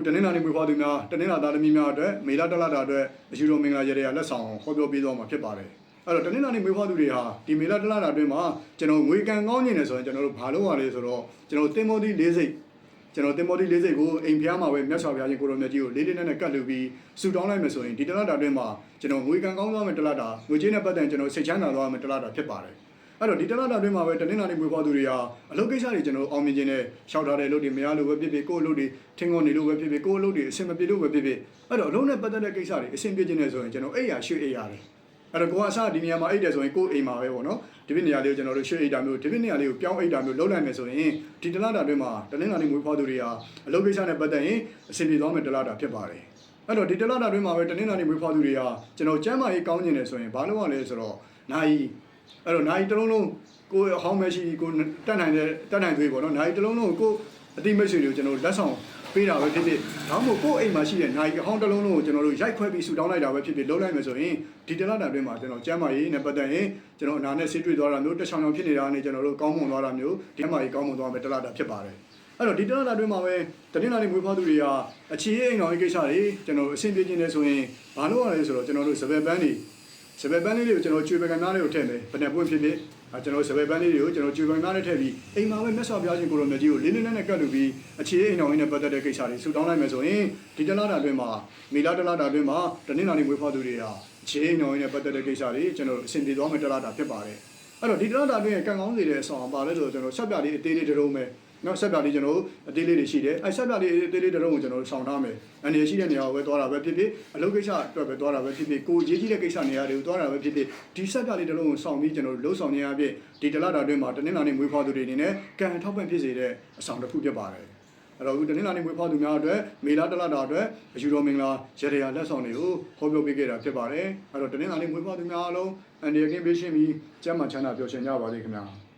တနင်္လာနေ့မွေးဖွားသူများတနင်္လာသားသမီးများအတွက်မေလတလတာအတွက်အယူတော်မင်္ဂလာရတဲ့လက်ဆောင်ဟောပြောပေးသွားမှာဖြစ်ပါတယ်အဲ့တော့တနင်္လာနေ့မွေးဖွားသူတွေဟာဒီမေလတလတာအတွင်းမှာကျွန်တော်ငွေကံကောင်းနေတယ်ဆိုရင်ကျွန်တော်တို့ဘာလုပ်ရလဲဆိုတော့ကျွန်တော်တင်မောသီး၄စိတ်ကျွန်တော်တင်မောသီး၄စိတ်ကိုအိမ်ဖျားမှာပဲမြတ်စွာဘုရားရှင်ကိုရောမြတ်ကြီးကိုလေးလေးနက်နက်ကတ်လူပြီးဆူတောင်းလိုက်မယ်ဆိုရင်ဒီတလတာအတွင်းမှာကျွန်တော်ငွေကံကောင်းသွားမယ်တလတာငွေကြေးနဲ့ပတ်သက်ကျွန်တော်စိတ်ချမ်းသာသွားမယ်တလတာဖြစ်ပါတယ်အဲ့တော့ဒီတလတာအတွင်းမှာပဲတနင်္လာနေ့မွေးဖွားသူတွေဟာအလုပ်ကိစ္စတွေကျွန်တော်အောင်မြင်ခြင်းနဲ့ရှောက်ထားတဲ့လုပ်တွေမရလို့ပဲဖြစ်ဖြစ်ကိုယ့်အလုပ်တွေထင်းကုန်နေလို့ပဲဖြစ်ဖြစ်ကိုယ့်အလုပ်တွေအဆင်မပြေလို့ပဲဖြစ်ဖြစ်အဲ့တော့အလုံးနဲ့ပတ်သက်တဲ့ကိစ္စတွေအဆင်ပြေခြင်းနဲ့ဆိုရင်ကျွန်တော်အိပ်ရရွှေ့အိပ်ရတယ်အဲ့တော့ကိုကအစဒီနေရာမှာအိပ်တယ်ဆိုရင်ကိုယ့်အိမ်မှာပဲပေါ့နော်ဒီပြနေရာလေးကိုကျွန်တော်တို့ရွှေ့အိပ်တာမျိုးဒီပြနေရာလေးကိုပြောင်းအိပ်တာမျိုးလုပ်လိုက်မယ်ဆိုရင်ဒီတလတာအတွင်းမှာတနင်္လာနေ့မွေးဖွားသူတွေဟာအလုပ်ကိစ္စနဲ့ပတ်သက်ရင်အဆင်ပြေသွားမယ်တလတာဖြစ်ပါတယ်အဲ့တော့ဒီတလတာအတွင်းမှာပဲတနင်္လာနေ့မွေးဖွားသူတွေဟာကျွန်တော်ကျမ်းမာရေးကောင်းနေတယ်ဆိုရင်ဘာလို့ရလဲဆိုတော့နိုင်အဲ့တော့နိုင်တလုံးလုံးကိုဟောင်းမရှိကိုတက်နိုင်သွေးပေါ့နော်နိုင်တလုံးလုံးကိုအတိမိတ်ဆွေတွေကိုကျွန်တော်လက်ဆောင်ပေးတာပဲဖြစ်ဖြစ်ဒါမှမဟုတ်ကိုအိမ်မှာရှိတဲ့နိုင်အဟောင်းတလုံးလုံးကိုကျွန်တော်တို့ရိုက်ခွဲပြီးဆူတောင်းလိုက်တာပဲဖြစ်ဖြစ်လုံးလိုက်မယ်ဆိုရင်ဒီတလတာအတွင်းမှာကျွန်တော်ကျမ်းမာရေးနဲ့ပတ်သက်ရင်ကျွန်တော်အနာနဲ့ဆေးတွေ့သွားတာမျိုးတက်ချောင်းချောင်းဖြစ်နေတာနဲ့ကျွန်တော်တို့ကောင်းမွန်သွားတာမျိုးဒီမှာကြီးကောင်းမွန်သွားမယ်တလတာဖြစ်ပါတယ်အဲ့တော့ဒီတလတာအတွင်းမှာပဲတနင်္လာနေ့မွေးဖွားသူတွေကအခြေအိမ်တော်ရေးကိစ္စတွေကျွန်တော်အဆင်ပြေခြင်းနဲ့ဆိုရင်ဘာလို့ရလဲဆိုတော့ကျွန်တော်တို့စပယ်ပန်းလေးတွေကိုကျွန်တော်ကျွေးပကံသားတွေကိုထည့်မယ်ဘယ်နဲ့ပွင့်ဖြစ်ဖြစ်ကျွန်တော်စပယ်ပန်းလေးတွေကိုကျွန်တော်ကျွေးပကံသားနဲ့ထည့်ပြီးအိမ်မှာပဲမြတ်စွာဘုရားရှင်ကိုရောမြတ်ကြီးကိုလေးလေးနက်နက်ကတ်လူပြီးအခြေအိမ်တော်ရေးနဲ့ပတ်သက်တဲ့ကိစ္စတွေဆူတောင်းလိုက်မယ်ဆိုရင်ဒီတလတာအတွင်းမှာမေလတလတာအတွင်းမှာတနင်္လာနေ့မွေးဖွားသူတွေဟာအခြေအိမ်တော်ရေးနဲ့ပတ်သက်တဲ့ကိစ္စတွေကျွန်တော်အဆင်ပြေသွားမယ်တလတာဖြစ်ပါတယ်အဲ့တော့ဒီတလတာအတွင်းကံကောင်းစေတဲ့အဆောင်ပါလဲဆိုတော့ကျွန်တော်ဆက်ပြလေးအသေးလေးတစ်လုံးပဲနောက်ဆက်ပြလေးကျွန်တော်အသေးလေးတွေရှိတယ်အဲဆက်ပြလေးအသေးလေးတစ်လုံးကိုကျွန်တော်ဆောင်ထားမယ်အနေရှိတဲ့နေရာကိုပဲသွားတာပဲဖြစ်ဖြစ်အလုပ်ကိစ္စအတွက်ပဲသွားတာပဲဖြစ်ဖြစ်ကိုရေးကြီးတဲ့ကိစ္စနေရာတွေကိုသွားတာပဲဖြစ်ဖြစ်ဒီဆက်ပြလေးတစ်လုံးကိုဆောင်ပြီးကျွန်တော်လှုပ်ဆောင်နေရပြည့်ဒီတလတာအတွင်းမှာတနင်္လာနေ့မွေးဖွားသူတွေအနေနဲ့ကံထောက်ပံ့ဖြစ်စေတဲ့အဆောင်တစ်ခုဖြစ်ပါတယ်အဲ့တော့တနင်္လာနေ့မွေးဖွားသူများအတွက်မေလတလတာအတွက်အယူတော်မင်္ဂလာရတရာလက်ဆောင်တွေကိုဟောပြောပေးခဲ့တာဖြစ်ပါတယ်အဲ့တော့တနင်္လာနေ့မွေးဖွားသူများအားလုံးအန္တရာယ်ကင်းပေးရှင်းပြီးကျန်းမာချမ်းသာပျော်ရွှင်ကြပါစေခင်ဗျာ